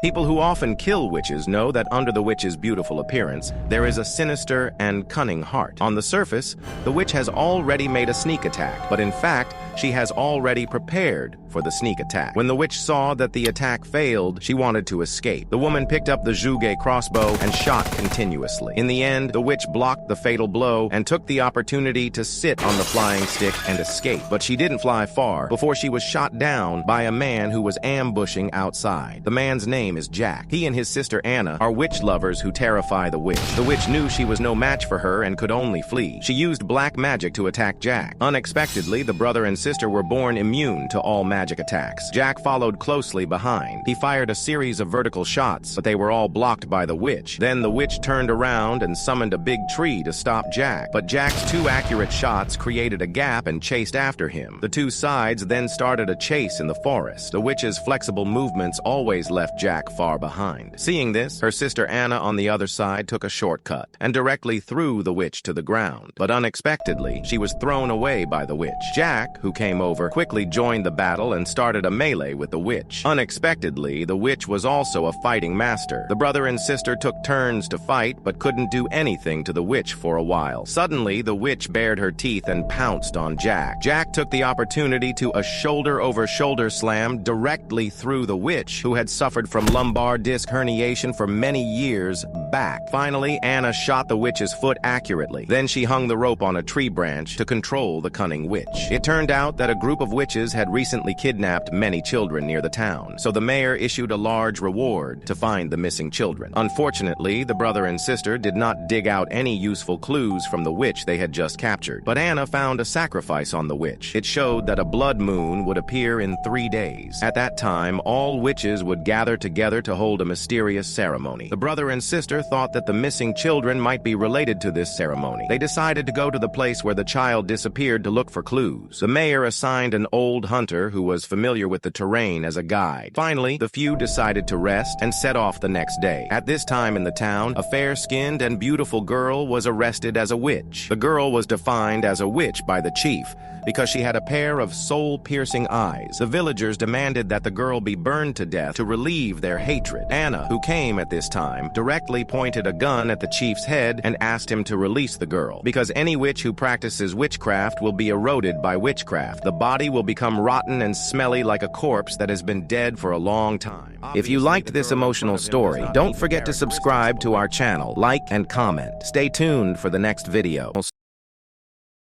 People who often kill witches know that under the witch's beautiful appearance, there is a sinister and cunning heart. On the surface, the witch has already made a sneak attack, but in fact, she has already prepared for the sneak attack. When the witch saw that the attack failed, she wanted to escape. The woman picked up the Juge crossbow and shot continuously. In the end, the witch blocked the fatal blow and took the opportunity to sit on the flying stick and escape. But she didn't fly far before she was shot down by a man who was ambushing outside. The man's name is Jack. He and his sister Anna are witch lovers who terrify the witch. The witch knew she was no match for her and could only flee. She used black magic to attack Jack. Unexpectedly, the brother and sister were born immune to all magic attacks. Jack followed closely behind. He fired a series of vertical shots, but they were all blocked by the witch. Then the witch turned around and summoned a big tree to stop Jack. But Jack's two accurate shots created a gap and chased after him. The two sides then started a chase in the forest. The witch's flexible movements always left Jack far behind. Seeing this, her sister Anna on the other side took a shortcut and directly threw the witch to the ground. But unexpectedly, she was thrown away by the witch. Jack, who came over, quickly joined the battle and started a melee with the witch. Unexpectedly, the witch was also a fighting master. The brother and sister took turns to fight, but couldn't do anything to the witch for a while. Suddenly, the witch bared her teeth and pounced on Jack. Jack took the opportunity to a shoulder-over-shoulder slam directly through the witch, who had suffered from lumbar disc herniation for many years back. Finally, Anna shot the witch's foot accurately. Then she hung the rope on a tree branch to control the cunning witch. It turned out that a group of witches had recently kidnapped many children near the town, so the mayor issued a large reward to find the missing children. Unfortunately, the brother and sister did not dig out any useful clues from the witch they had just captured. But Anna found a sacrifice on the witch. It showed that a blood moon would appear in 3 days. At that time, all witches would gather together to hold a mysterious ceremony. The brother and sister thought that the missing children might be related to this ceremony. They decided to go to the place where the child disappeared to look for clues. The mayor assigned an old hunter who was familiar with the terrain as a guide. Finally, the few decided to rest and set off the next day. At this time in the town, a fair-skinned and beautiful girl was arrested as a witch. The girl was defined as a witch by the chief because she had a pair of soul-piercing eyes. The villagers demanded that the girl be burned to death to relieve their hatred. Anna, who came at this time, directly pointed a gun at the chief's head and asked him to release the girl, because any witch who practices witchcraft will be eroded by witchcraft. The body will become rotten and smelly like a corpse that has been dead for a long time. If you liked this emotional story, don't forget to subscribe to our channel, like and comment. Stay tuned for the next video.